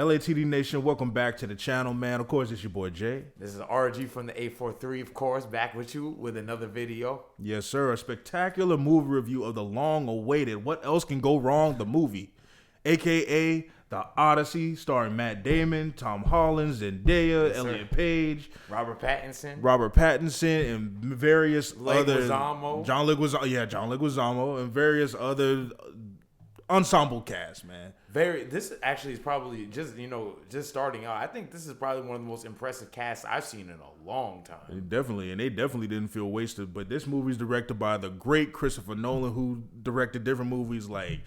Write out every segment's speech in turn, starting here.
LATD Nation, welcome back to the channel, man. Of course, it's your boy Jay. This is RG from the 843, of course, back with you with another video. Yes, sir. A spectacular movie review of the long-awaited What Else Can Go Wrong? The movie, a.k.a. The Odyssey, starring Matt Damon, Tom Holland, Zendaya, Yes, Elliot Page, Robert Pattinson, and various other... John Leguizamo, and various other ensemble cast, man. This actually is probably just starting out. I think this is probably one of the most impressive casts I've seen in a long time. They definitely didn't feel wasted. But this movie's directed by the great Christopher Nolan, who directed different movies like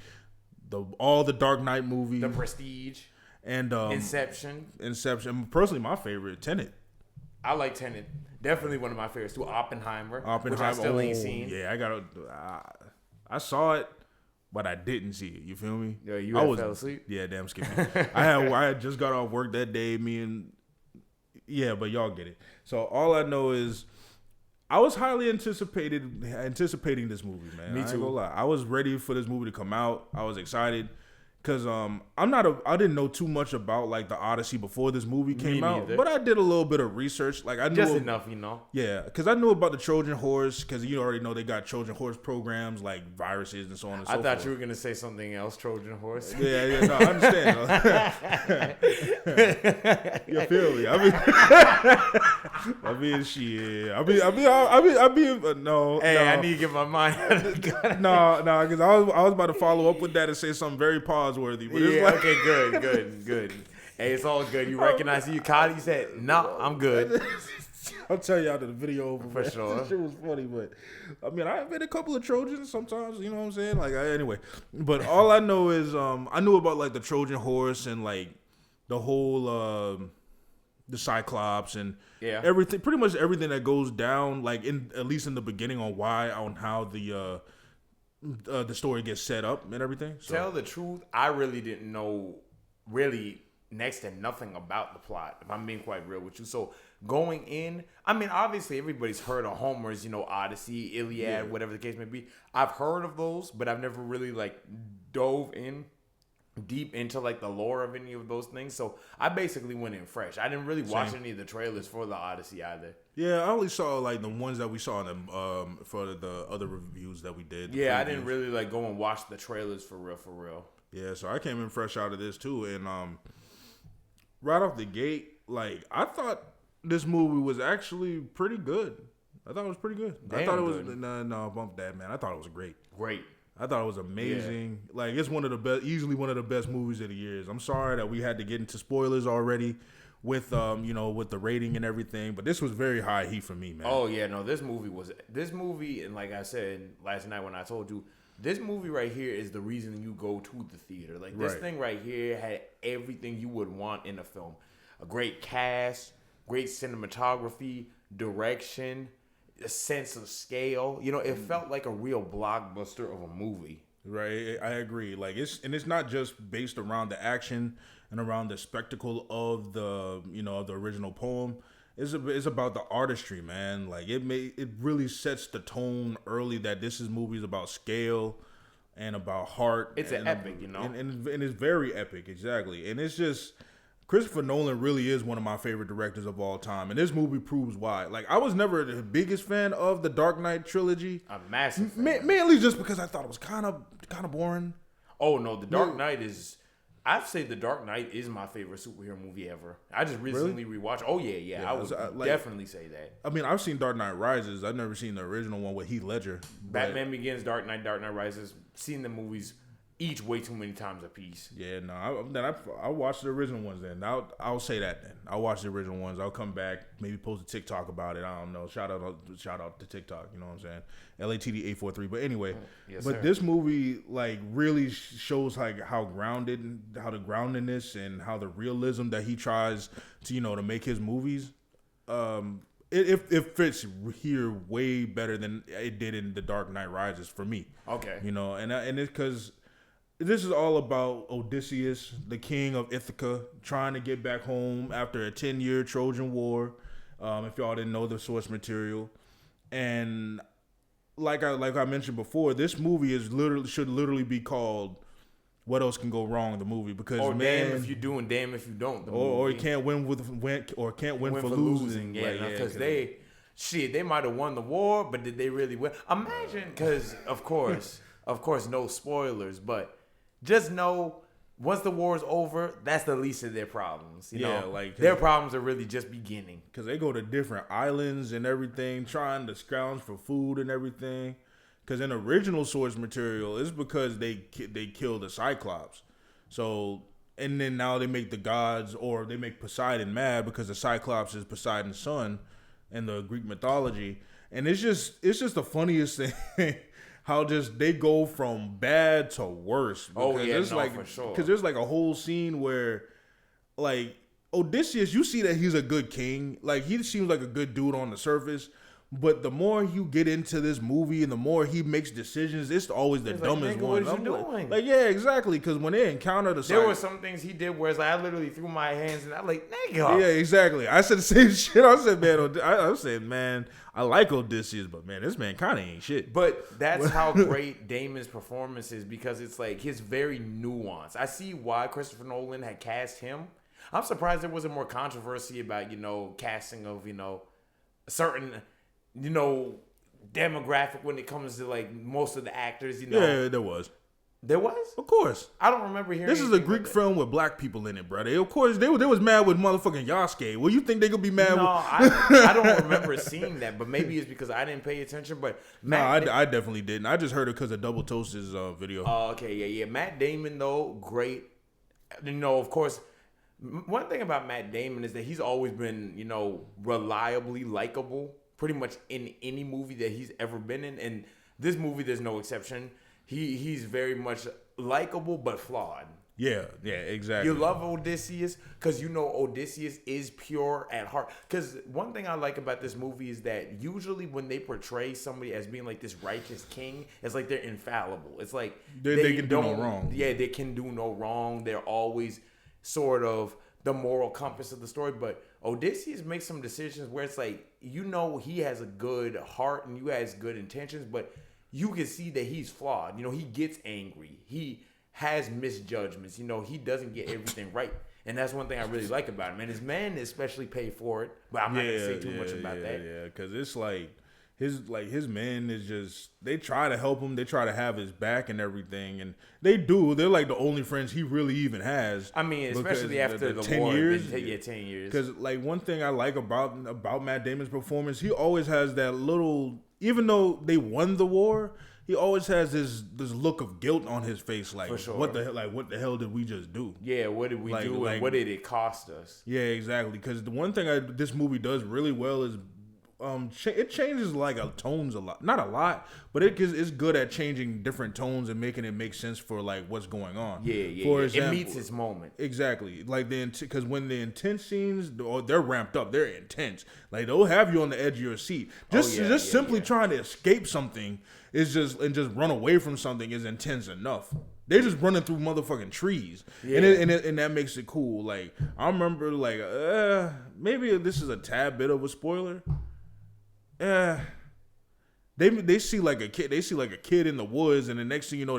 all the Dark Knight movies, The Prestige, and Inception. Personally, my favorite, Tenet. I like Tenet. Definitely one of my favorites too. Oppenheimer, which I still ain't seen. Yeah, I saw it, but I didn't see it. You feel me? Yeah, fell asleep? Yeah, damn skippy. I had just got off work that day. But y'all get it. So all I know is I was highly anticipating this movie, man. Me too. I ain't gonna lie. I was ready for this movie to come out. I was excited. Cause I didn't know too much about like the Odyssey before this movie came out, but I did a little bit of research. Like I knew just enough, Yeah, cause I knew about the Trojan horse. Cause you already know they got Trojan horse programs like viruses and so on and so forth. I thought you were gonna say something else. Trojan horse. Yeah, no, I understand. You feel me? No. Hey, I need to get my mind out of the gun. No, because I was about to follow up with that and say something very pause-worthy. But yeah, okay, good. Hey, it's all good. You recognize you caught it? You said, no, I'm good. I'll tell you after the video over. For sure. That shit was funny, but I mean, I've been a couple of Trojans sometimes, you know what I'm saying? Like, anyway. But all I know is I knew about, like, the Trojan horse and, like, the whole, the Cyclops and everything, pretty much everything that goes down, like, at least in the beginning on how the story gets set up and everything. So. Tell the truth, I really didn't know next to nothing about the plot, if I'm being quite real with you. So going in, I mean, obviously everybody's heard of Homer's, Odyssey, Iliad, whatever the case may be. I've heard of those, but I've never really like dove in deep into like the lore of any of those things. So I basically went in fresh. I didn't really watch any of the trailers for the Odyssey either. Yeah, I only saw like the ones that we saw in the for the other reviews that we did. Yeah, I didn't really like go and watch the trailers for real. Yeah, so I came in fresh out of this too, and right off the gate, like I thought this movie was actually pretty good. I thought it was pretty good. I thought it was no bump that, man. I thought it was great. I thought it was amazing. Yeah. Like it's one of the best, easily one of the best movies of the years. I'm sorry that we had to get into spoilers already with with the rating and everything, but this was very high heat for me, man. Oh yeah, no, this movie, and like I said last night when I told you, this movie right here is the reason you go to the theater. Like this thing right here had everything you would want in a film: a great cast, great cinematography, direction, a sense of scale. It felt like a real blockbuster of a movie. Right, I agree. Like it's not just based around the action and around the spectacle of the the original poem. It's about the artistry, man. Like it really sets the tone early that this movie's about scale and about heart. It's an epic, and it's very epic, exactly. And it's just Christopher Nolan really is one of my favorite directors of all time, and this movie proves why. Like I was never the biggest fan of the Dark Knight trilogy. A massive fan. Mainly just because I thought it was kind of boring. Oh no, the Dark Knight is. I'd say The Dark Knight is my favorite superhero movie ever. I just recently rewatched. Oh yeah. I would definitely say that. I mean, I've seen Dark Knight Rises. I've never seen the original one with Heath Ledger. Batman Begins, Dark Knight Rises. Seen the movies each way too many times a piece. Yeah, no. I'll watch the original ones then. I'll say that then. I'll watch the original ones. I'll come back, maybe post a TikTok about it. I don't know. Shout out to TikTok. You know what I'm saying? LATD 843. But anyway, this movie like really shows like how the groundedness and how the realism that he tries to to make his movies. It fits here way better than it did in The Dark Knight Rises for me. Okay, and it's because. This is all about Odysseus, the king of Ithaca, trying to get back home after a 10-year Trojan War. If y'all didn't know the source material, and like I mentioned before, this movie should literally be called what else can go wrong in the movie? Because or man, damn if you do and damn if you don't. Or he can't win can't win for losing. Yeah, because they might have won the war, but did they really win? Imagine, because of course, no spoilers, but just know once the war is over, that's the least of their problems. You know, like their problems are really just beginning. Because they go to different islands and everything, trying to scrounge for food and everything. Because in original source material, it's because they killed the Cyclops. So, and then now they make the gods, or they make Poseidon mad because the Cyclops is Poseidon's son in the Greek mythology. And it's just the funniest thing how just they go from bad to worse. For sure. Because there's like a whole scene where like Odysseus, you see that he's a good king. Like he seems like a good dude on the surface. But the more you get into this movie and the more he makes decisions, it's always the dumbest one. What are you doing? Like, yeah, exactly. Because when they encounter there were some things he did where it's like I literally threw my hands and I'm like, nigga. Yeah, exactly. I said the same shit. I said, man, I like Odysseus, but man, this man kind of ain't shit. But that's how great Damon's performance is, because it's like his very nuance. I see why Christopher Nolan had cast him. I'm surprised there wasn't more controversy about, casting of, a certain demographic when it comes to like most of the actors, Yeah, there was. There was? Of course. I don't remember hearing. This is a Greek film with black people in it, brother. Of course, they was mad with motherfucking Yasuke. Well, you think they could be mad with? I don't remember seeing that, but maybe it's because I didn't pay attention. But I definitely didn't. I just heard it because of Double Toast's video. Oh, okay, yeah. Matt Damon, though, great. Of course, one thing about Matt Damon is that he's always been, reliably likable. Pretty much in any movie that he's ever been in, and this movie there's no exception. He's very much likable but flawed. Yeah, exactly. You love Odysseus because Odysseus is pure at heart. Because one thing I like about this movie is that usually when they portray somebody as being like this righteous king, it's like they're infallible. It's like they can do no wrong. Yeah, they can do no wrong. They're always sort of the moral compass of the story, but Odysseus makes some decisions where it's like, he has a good heart and he has good intentions, but you can see that he's flawed. He gets angry. He has misjudgments. He doesn't get everything right. And that's one thing I really like about him. And his men especially pay for it, but I'm not going to say too much about that. Yeah, because it's like, his men is just, they try to help him, they try to have his back and everything, and they're like the only friends he really even has. I mean, especially after the 10 war, years. 10 years. Because like one thing I like about Matt Damon's performance, he always has that little, even though they won the war, he always has this look of guilt on his face, like, for sure. What the hell did we just do? Yeah, what did we do, and what did it cost us? Yeah, exactly. Because the one thing this movie does really well is it changes like tones a lot, not a lot, but it's good at changing different tones and making it make sense for like what's going on. Yeah. For example, it meets its moment. Exactly, like because when the intense scenes, they're ramped up, they're intense. Like they'll have you on the edge of your seat. Just simply trying to escape something is just run away from something is intense enough. They're just running through motherfucking trees, and that makes it cool. Like I remember, like maybe this is a tad bit of a spoiler. They see like a kid. They see like a kid in the woods, and the next thing you know,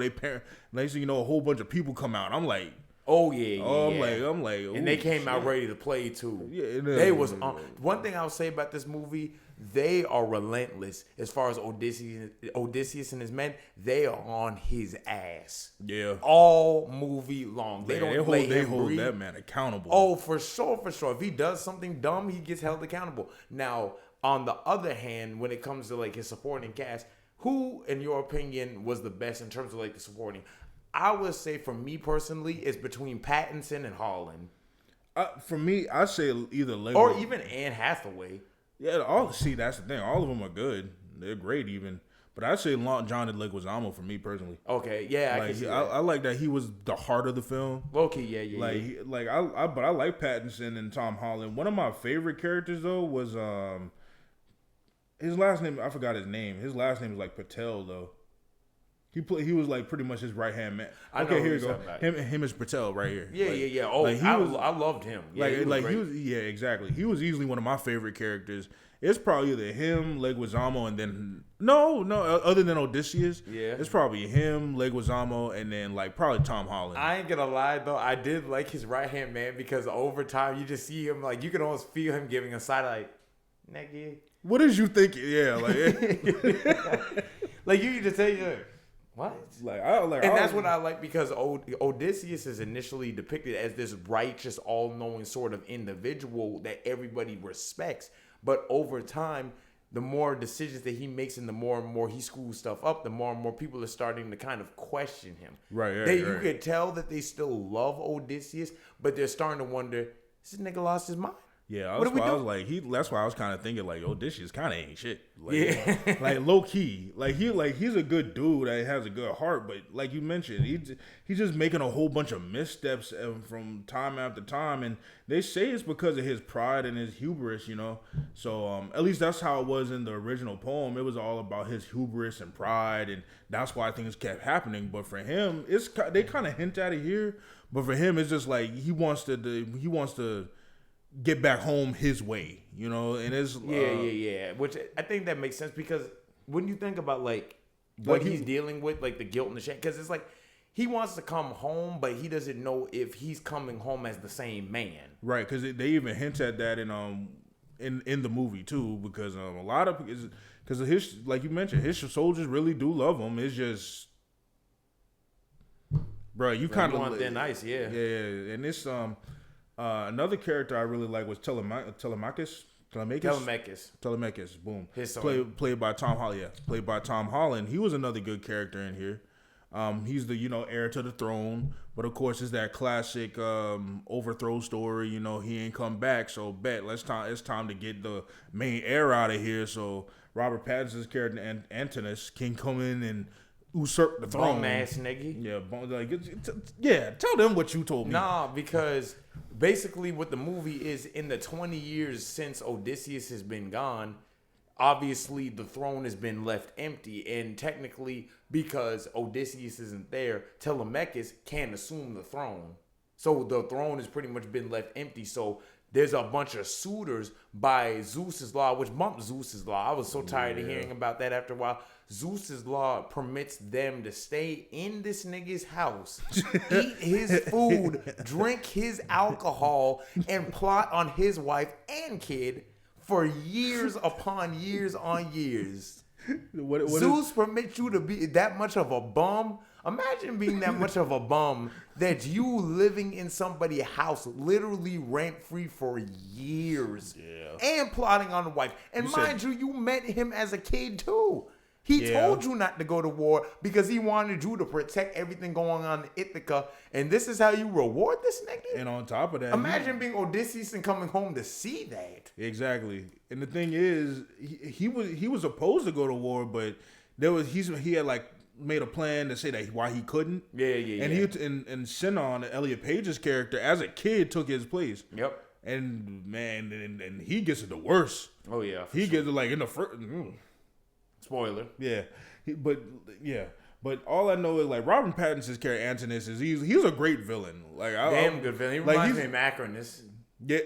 a whole bunch of people come out. I'm like, I'm like, ooh, and they came out ready to play too. Yeah, they was on. One thing I'll say about this movie, they are relentless as far as Odysseus and his men. They are on his ass. Yeah, all movie long. They hold that man accountable. Oh, for sure. If he does something dumb, he gets held accountable. Now, on the other hand, when it comes to like his supporting cast, who, in your opinion, was the best in terms of like the supporting? I would say, for me personally, it's between Pattinson and Holland. For me, I say either Lego or even Anne Hathaway. Yeah, that's the thing. All of them are good. They're great, even. But I say John Leguizamo for me personally. Okay, yeah, I like that he was the heart of the film. Okay, yeah. But I like Pattinson and Tom Holland. One of my favorite characters though was his last name. I forgot his name. His last name is like Patel though. He was like pretty much his right hand man. Okay, here you go. Him is Patel right here. Yeah. Oh, like I loved him. Yeah, exactly. He was easily one of my favorite characters. It's probably either him, Leguizamo, and then other than Odysseus. Yeah, it's probably him, Leguizamo, and then like probably Tom Holland. I ain't gonna lie though, I did like his right hand man because over time you just see him like you can almost feel him giving a side like, nigga. What did you think? Yeah, like like you just tell you. What? That's what I like because Odysseus is initially depicted as this righteous, all-knowing sort of individual that everybody respects. But over time, the more decisions that he makes and the more and more he screws stuff up, the more and more people are starting to kind of question him. You could tell that they still love Odysseus, but they're starting to wonder, this nigga lost his mind. Yeah, that's why I was kind of thinking like, Odysseus kind of ain't shit. Like, like low key, he's a good dude that has a good heart, but like you mentioned, he's just making a whole bunch of missteps from time after time, and they say it's because of his pride and his hubris, you know. So at least that's how it was in the original poem. It was all about his hubris and pride, and that's why things kept happening. But for him, they kind of hint at it here, but for him, it's just like he wants to get back home his way, you know, and it's which I think that makes sense because when you think about like what he's dealing with, like the guilt and the shame, because it's like he wants to come home, but he doesn't know if he's coming home as the same man, right? Because they even hint at that in the movie too, because a lot of because his, like you mentioned, his soldiers really do love him. It's just, bro, you kind of want thin ice, yeah, and it's another character I really like was Telemachus. Boom. His son. Played by Tom Holland. Yeah, played by Tom Holland. He was another good character in here. He's the heir to the throne, but of course it's that classic overthrow story. You know, he ain't come back, so it's time to get the main heir out of here. So Robert Pattinson's character Antinous can come in and usurp the throne. Bum ass nigga. Yeah, tell them what you told me. Nah, because basically what the movie is, in the 20 years since Odysseus has been gone, obviously the throne has been left empty, and technically because Odysseus isn't there, Telemachus can't assume the throne. So the throne has pretty much been left empty. So there's a bunch of suitors by Zeus's law, which bumped Zeus's law. I was so tired of hearing about that after a while. Zeus's law permits them to stay in this nigga's house, eat his food, drink his alcohol, and plot on his wife and kid for years upon years on years. Zeus permits you to be that much of a bum. Imagine being that much of a bum that you living in somebody's house literally rent-free for years and plotting on the wife. And mind you, you met him as a kid too. He told you not to go to war because he wanted you to protect everything going on in Ithaca. And this is how you reward this nigga? And on top of that, imagine being Odysseus and coming home to see that. Exactly. And the thing is, he was supposed to go to war, but he had like made a plan to say that why he couldn't. And Sinon, Elliot Page's character, as a kid, took his place. Yep. And man, and he gets it the worst. Oh yeah. He gets it like in the first. Spoiler. Yeah. But all I know is like Robert Pattinson's character Antinous he's a great villain. Like damn good villain. He reminds me of Macronus. Yeah.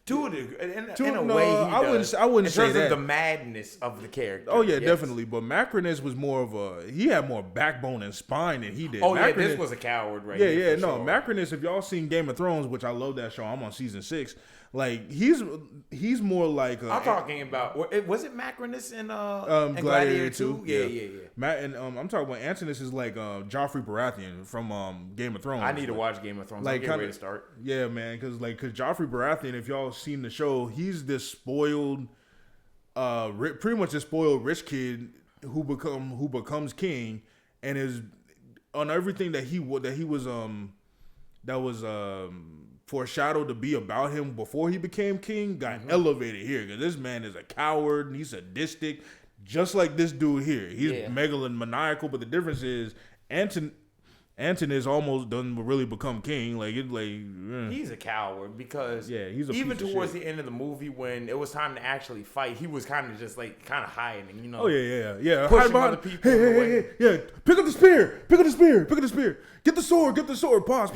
In a way, I wouldn't say that. In terms of the madness of the character. Oh yeah, definitely. But Macronus was more of he had more backbone and spine than he did. Oh Macronus, this was a coward, right? Yeah. No, sure. Macronus. If y'all seen Game of Thrones, which I love that show, I'm on season 6. Like he's more like I'm talking about. Was it Macronus in Gladiator 2? Yeah. I'm talking about Antinous is like Joffrey Baratheon from Game of Thrones. I need to watch Game of Thrones. Like, I'm getting ready to start. Yeah, man, because Joffrey Baratheon, if y'all seen the show, he's this spoiled, pretty much a spoiled rich kid who becomes king, and is on everything that was foreshadowed to be about him before he became king got elevated here, because this man is a coward and he's sadistic, just like this dude here. He's megalomaniacal, but the difference is Antinous almost doesn't really become king. Like he's a coward because he's a even piece of towards shit. the end of the movie when it was time to actually fight, he was kind of just like hiding, you know. Oh yeah. Pushing other people away. Yeah. Pick up the spear. Get the sword. Pause.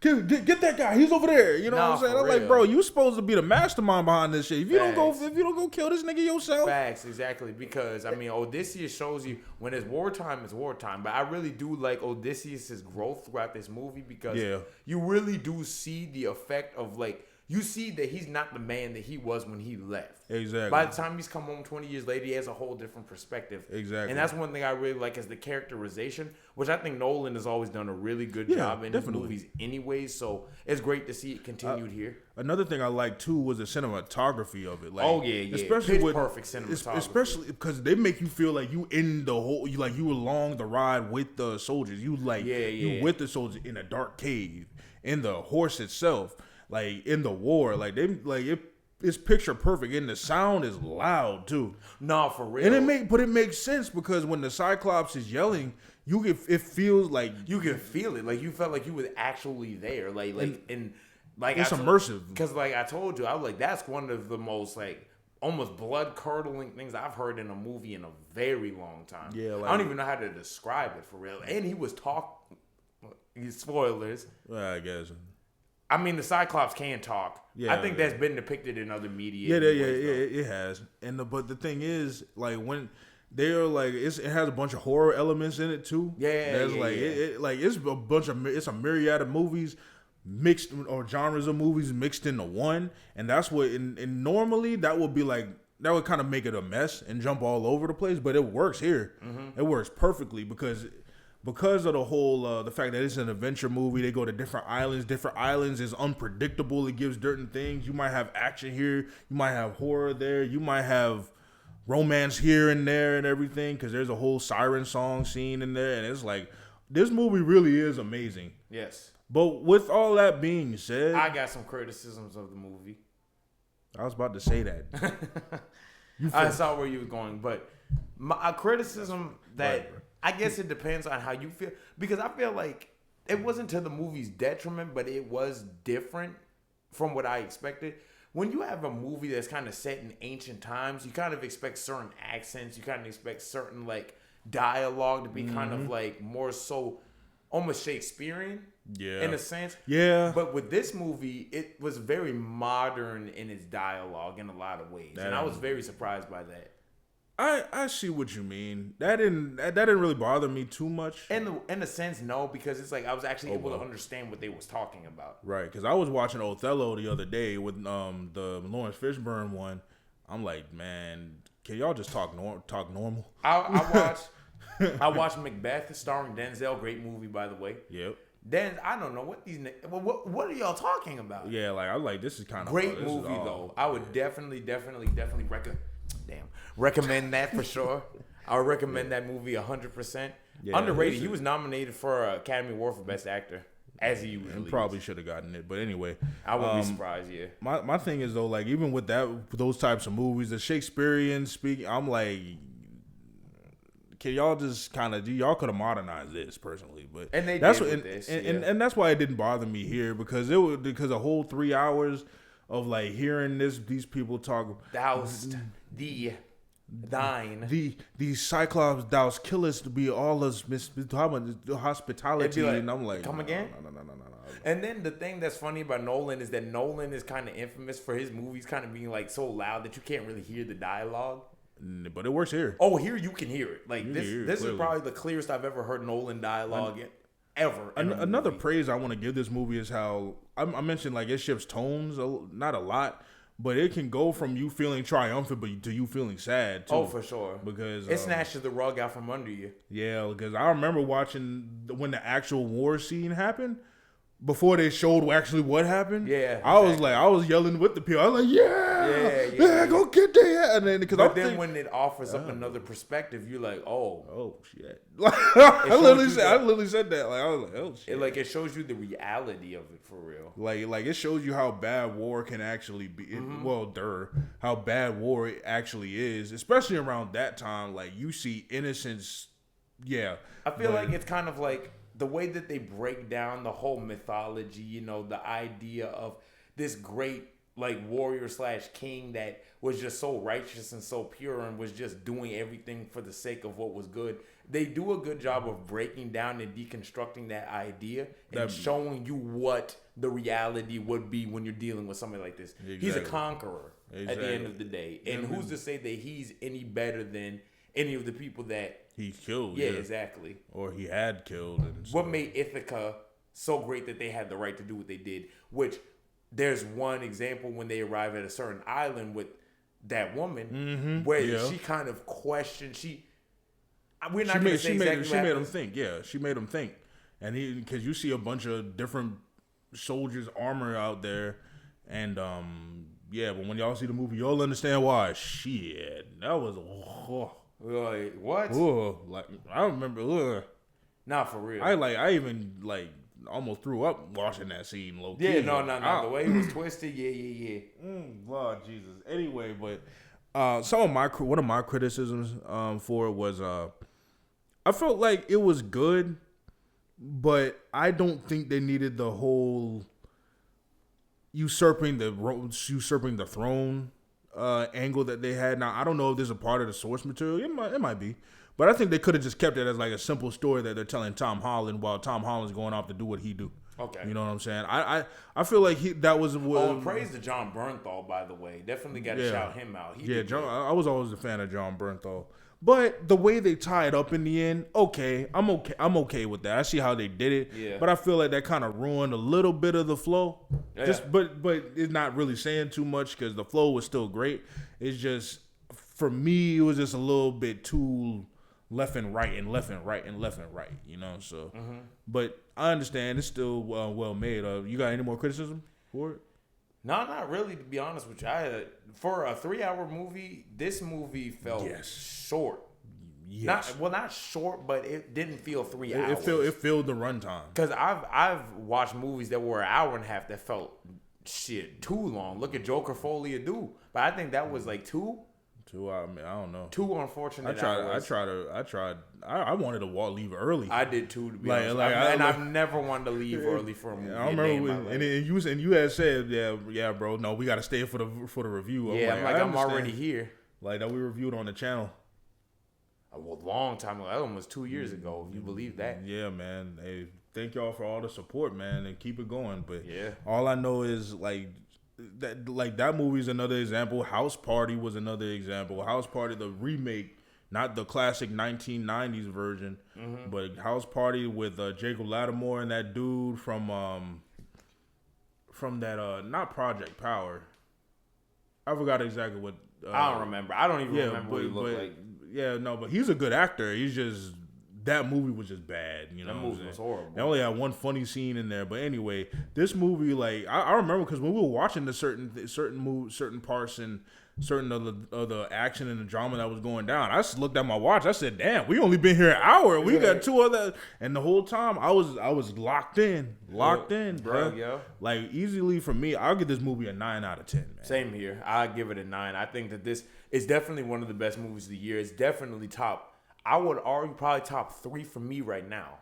Get that guy. He's over there. You know what I'm saying? I'm like, bro, you supposed to be the mastermind behind this shit. If you don't go kill this nigga yourself. Facts, exactly. Because I mean, Odysseus shows you when it's wartime, it's wartime. But I really do like Odysseus' growth throughout this movie because you really do see the effect of like. You see that he's not the man that he was when he left. Exactly. By the time he's come home 20 years later, he has a whole different perspective. Exactly. And that's one thing I really like is the characterization, which I think Nolan has always done a really good job in his movies anyways. So it's great to see it continued here. Another thing I like too was the cinematography of it. Like, especially with perfect cinematography. Especially because they make you feel like you in the whole, you along the ride with the soldiers. You you with the soldiers in a dark cave, in the horse itself. Like in the war, it's picture perfect, and the sound is loud too. No, for real. And it makes sense because when the Cyclops is yelling, it feels like you can feel it. Like you felt like you was actually there. It's immersive. Because like I told you, I was like, that's one of the most like almost blood curdling things I've heard in a movie in a very long time. Yeah, I don't even know how to describe it for real. And he was spoilers. Well, I guess. I mean, the Cyclops can talk. Yeah, I think that's been depicted in other media. It has. But the thing is, like when they're like, it has a bunch of horror elements in it too. It's a myriad of movies mixed or genres of movies mixed into one, and that's what. And normally that would be like. That would kind of make it a mess and jump all over the place, but it works here. Mm-hmm. It works perfectly because of the whole the fact that it's an adventure movie. They go to different islands. Different islands is unpredictable. It gives certain things. You might have action here. You might have horror there. You might have romance here and there and everything because there's a whole siren song scene in there. And it's like, this movie really is amazing. Yes. But with all that being said, I got some criticisms of the movie. I was about to say that. I saw where you were going, but my criticism that... Right. I guess it depends on how you feel. Because I feel like it wasn't to the movie's detriment, but it was different from what I expected. When you have a movie that's kind of set in ancient times, you kind of expect certain accents. You kind of expect certain, like, dialogue to be kind of, like, more so almost Shakespearean. Yeah. In a sense. Yeah. But with this movie, it was very modern in its dialogue in a lot of ways. And I was very surprised by that. I see what you mean. That didn't really bother me too much. In a sense, no, because it's like I was actually able to understand what they was talking about. Right, because I was watching Othello the other day with the Lawrence Fishburne one. I'm like, man, can y'all just talk normal? I watched Macbeth starring Denzel. Great movie, by the way. Yep. Then I don't know what are y'all talking about? Yeah, like I'm like, this is kind of great movie though. I would definitely recommend that for sure. I would recommend that movie 100%. Yeah, underrated. He was nominated for an Academy Award for Best Actor, as he usually probably should have gotten it. But anyway, I wouldn't be surprised. Yeah. My thing is though, like even with those types of movies, the Shakespearean speaking, I'm like, can y'all just kind of y'all could have modernized this personally, but and they that's did what, this, and that's why it didn't bother me here because a whole 3 hours of like hearing these people talk. The Cyclops thou killest to be all us hospitality, like, and I'm like, come again? No. And then the thing that's funny about Nolan is that Nolan is kind of infamous for his movies kind of being like so loud that you can't really hear the dialogue. But it works here. Oh, here you can hear it. Like this is probably the clearest I've ever heard Nolan dialogue ever. Another praise I want to give this movie is how I mentioned like it shifts tones, not a lot, but it can go from you feeling triumphant to you feeling sad too. Oh, for sure. Because it snatches the rug out from under you. Yeah, because I remember watching when the actual war scene happened. Before they showed actually what happened, I was yelling with the people. I was like, yeah, go get that. And then when it offers up another perspective, you're like, oh shit. I literally said that. Like I was like, oh shit. It shows you the reality of it for real. Like it shows you how bad war can actually be. How bad war it actually is, especially around that time. Like you see innocents yeah. I feel like it's kind of like the way that they break down the whole mythology, you know, the idea of this great like warrior / king that was just so righteous and so pure and was just doing everything for the sake of what was good. They do a good job of breaking down and deconstructing that idea and showing you what the reality would be when you're dealing with somebody like this. Exactly. He's a conqueror at the end of the day. And who's to say that he's any better than any of the people that he killed? Yeah, exactly. Or he had killed. And what made Ithaca so great that they had the right to do what they did? Which there's one example when they arrive at a certain island with that woman where she kind of questioned. We're not going to say exactly. She made him think. Yeah, she made him think, and because you see a bunch of different soldiers' armor out there, and but when y'all see the movie, y'all understand why. Shit, that was like what? Like I remember. Not for real. I even almost threw up watching that scene. Low key. Yeah, no. The way it was twisted. Yeah. Lord Jesus. Anyway, but one of my criticisms for it was I felt like it was good, but I don't think they needed the whole usurping the throne angle that they had. Now I don't know if this is a part of the source material. It might be. But I think they could have just kept it as like a simple story that they're telling Tom Holland while Tom Holland's going off to do what he do. Okay. You know what I'm saying? I feel like that was praise to John Bernthal, by the way. Definitely got to shout him out. I was always a fan of John Bernthal. But the way they tie it up in the end, I'm okay with that. I see how they did it. Yeah. But I feel like that kind of ruined a little bit of the flow. Yeah. But it's not really saying too much because the flow was still great. It's just, for me, it was just a little bit too left and right, you know. So, but I understand it's still well made. You got any more criticism for it? No, not really. To be honest with you, for a 3-hour movie, this movie felt short. Yes. Not short, but it didn't feel 3 hours. It filled the runtime. Because I've watched movies that were an hour and a half that felt too long. Look at Joker Folie à Deux, but I think that was like 2. I don't know. 2 unfortunate hours. I wanted to leave early. I did too, to be honest. I've never wanted to leave early for a movie. I remember you had said, yeah, bro, no, we got to stay for the review. I'm already here. Like that we reviewed on the channel. A long time ago. That was 2 years ago, if you believe that. Yeah, man. Hey, thank y'all for all the support, man, and keep it going. But yeah, all I know is that movie is another example. House Party was another example. House Party, the remake, not the classic 1990s version, but House Party with Jacob Lattimore and that dude from that not Project Power. I forgot exactly what. I don't remember. I don't even remember what he looked like. Yeah, no, but he's a good actor. He's just. That movie was just bad, you know. That movie was horrible. They only had one funny scene in there, but anyway, this movie, I remember because when we were watching the certain parts and certain of the action and the drama that was going down, I just looked at my watch. I said, "Damn, we only been here an hour. We got 2 other." And the whole time, I was locked in, bro. Yeah. Like easily for me, I'll give this movie a 9 out of 10. Man. Same here. I give it a 9. I think that this is definitely one of the best movies of the year. It's definitely top. I would argue probably top 3 for me right now.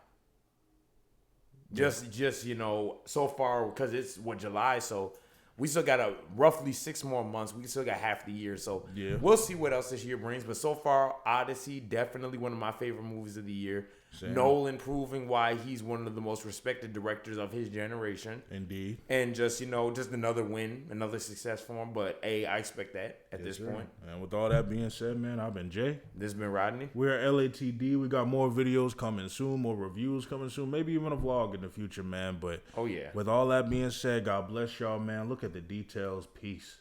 Just so far, because it's July, so we still got roughly 6 more months. We still got half the year, so we'll see what else this year brings. But so far, Odyssey, definitely one of my favorite movies of the year. Same. Nolan proving why he's one of the most respected directors of his generation. Indeed. And just another win, another success for him. But I expect that at this point. And with all that being said, man, I've been Jay. This has been Rodney. We're LATD. We got more videos coming soon, more reviews coming soon, maybe even a vlog in the future, man. But oh yeah. With all that being said, God bless y'all, man. Look at the details. Peace.